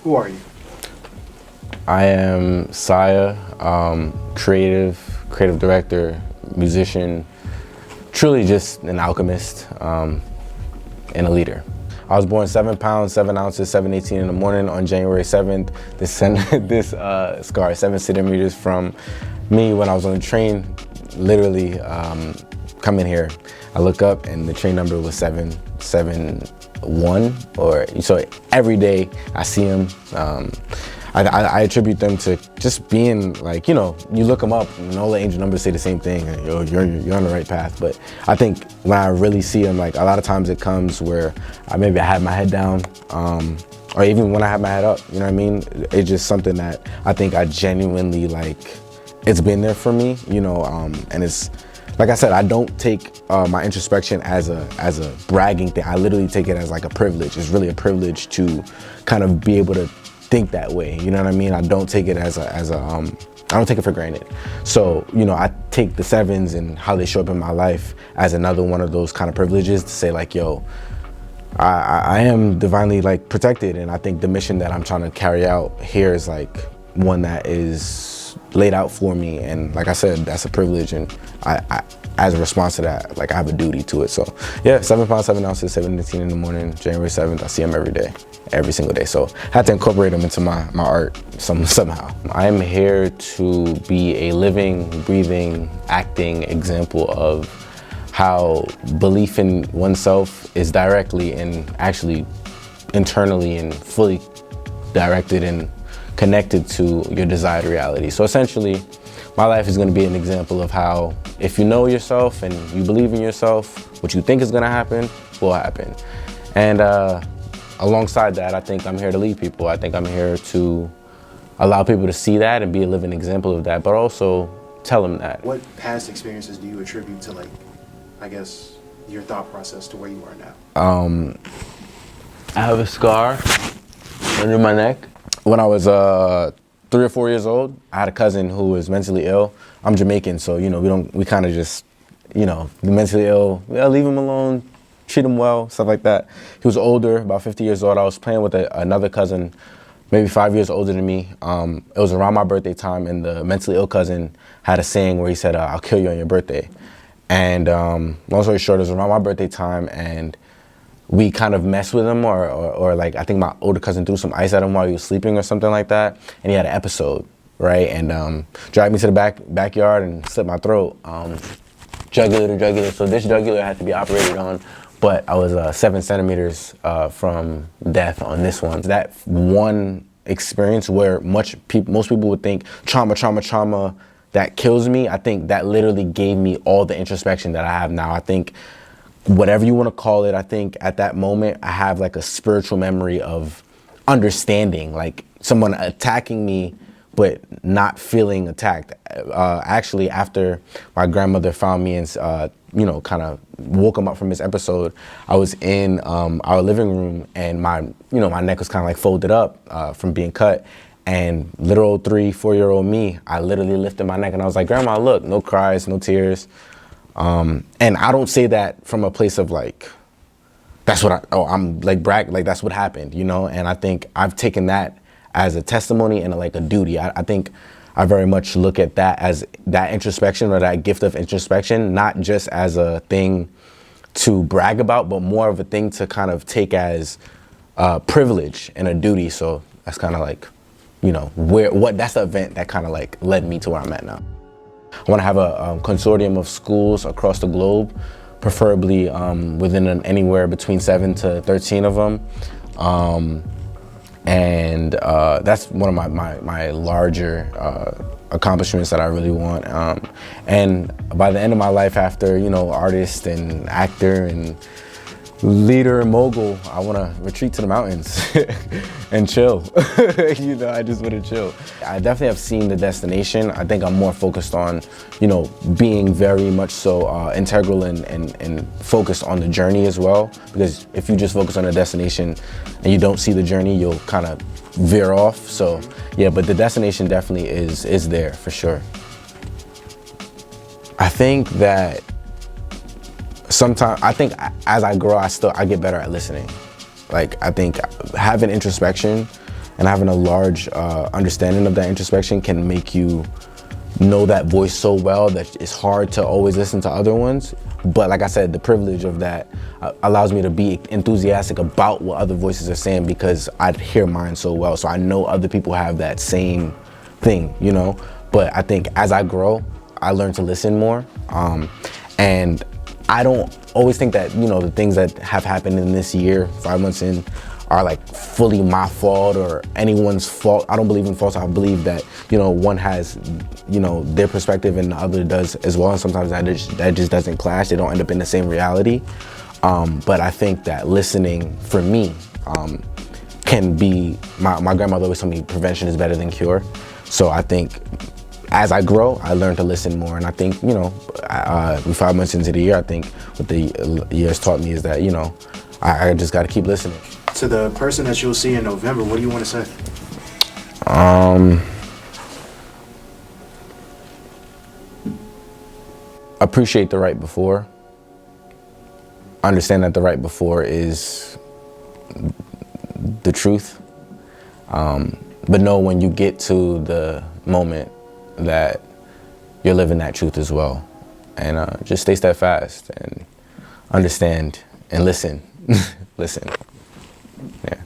Who are you? I am Saya, creative director, musician, truly just an alchemist and a leader. I was born 7 pounds, 7 ounces, 7:18 in the morning on January 7th. This scar is 7 centimeters from me when I was on the train, literally coming here. I look up and the train number was 771, so every day I see them. I attribute them to just being like, you know, you look them up and all the angel numbers say the same thing. You're on the right path. But I think when I really see them, like a lot of times it comes where maybe I have my head down, or even when I have my head up, you know what I mean? It's just something that I think I genuinely like, it's been there for me, you know, and it's, like I said, I don't take my introspection as a bragging thing. I literally take it as like a privilege. It's really a privilege to kind of be able to think that way, you know what I mean? I don't take it I don't take it for granted. So, you know, I take the sevens and how they show up in my life as another one of those kind of privileges to say like, yo, I am divinely like protected, and I think the mission that I'm trying to carry out here is like one that is laid out for me, and like I said, that's a privilege, and I as a response to that, like I have a duty to it. So yeah, 7 pounds, 7 ounces, 7:18 in the morning, January 7th, I see them every day, every single day. So I had to incorporate them into my art somehow. I am here to be a living, breathing, acting example of how belief in oneself is directly and actually internally and fully directed and connected to your desired reality. So essentially, my life is going to be an example of how if you know yourself and you believe in yourself, what you think is going to happen will happen. And alongside that, I think I'm here to lead people. I think I'm here to allow people to see that and be a living example of that, but also tell them that. What past experiences do you attribute to, like, I guess, your thought process to where you are now? I have a scar under my neck. When I was 3 or 4 years old, I had a cousin who was mentally ill. I'm Jamaican, so, you know, we kind of just, you know, the mentally ill, yeah, leave him alone, treat him well, stuff like that. He was older, about 50 years old. I was playing with another cousin, maybe 5 years older than me. It was around my birthday time, and the mentally ill cousin had a saying where he said, I'll kill you on your birthday. And long story short, it was around my birthday time, and we kind of messed with him, or like, I think my older cousin threw some ice at him while he was sleeping or something like that, and he had an episode, right? And dragged me to the backyard and slit my throat. Jugular. So this jugular had to be operated on, but I was 7 centimeters from death on this one. That one experience where most people would think trauma, that kills me, I think that literally gave me all the introspection that I have now. I think whatever you want to call it, I think at that moment I have like a spiritual memory of understanding, like someone attacking me but not feeling attacked. Actually, after my grandmother found me and you know, kind of woke him up from this episode, I was in our living room, and my neck was kind of like folded up from being cut. And little 3-4-year-old me, I literally lifted my neck and I was like, Grandma, look, no cries, no tears. And I don't say that from a place of like, that's what I'm like brag, like that's what happened, you know? And I think I've taken that as a testimony and like a duty. I think I very much look at that as that introspection, or that gift of introspection, not just as a thing to brag about, but more of a thing to kind of take as privilege and a duty. So that's kind of like, you know, that's the event that kind of like led me to where I'm at now. I want to have a consortium of schools across the globe, preferably within anywhere between 7 to 13 of them. And that's one of my larger accomplishments that I really want. And by the end of my life, after, you know, artist and actor and leader and mogul, I want to retreat to the mountains and chill. You know, I just want to chill. I definitely have seen the destination. I think I'm more focused on, you know, being very much so integral and focused on the journey as well. Because if you just focus on the destination and you don't see the journey, you'll kind of veer off. So yeah, but the destination definitely is there for sure. I think that sometimes, I think as I grow, I get better at listening. Like, I think having introspection and having a large understanding of that introspection can make you know that voice so well that it's hard to always listen to other ones. But like I said, the privilege of that allows me to be enthusiastic about what other voices are saying because I hear mine so well. So I know other people have that same thing, you know? But I think as I grow, I learn to listen more. And I don't always think that, you know, the things that have happened in this year, 5 months in, are like fully my fault or anyone's fault. I don't believe in faults. I believe that, you know, one has, you know, their perspective and the other does as well. And sometimes that just doesn't clash. They don't end up in the same reality. But I think that listening for me can be, my grandmother always told me prevention is better than cure. So I think as I grow, I learn to listen more. And I think, you know, 5 months into the year, I think what the years taught me is that, you know, I just got to keep listening. To the person that you'll see in November, what do you want to say? Appreciate the right before. Understand that the right before is the truth. But know when you get to the moment that you're living that truth as well. And just stay steadfast and understand and listen. Listen. Yeah.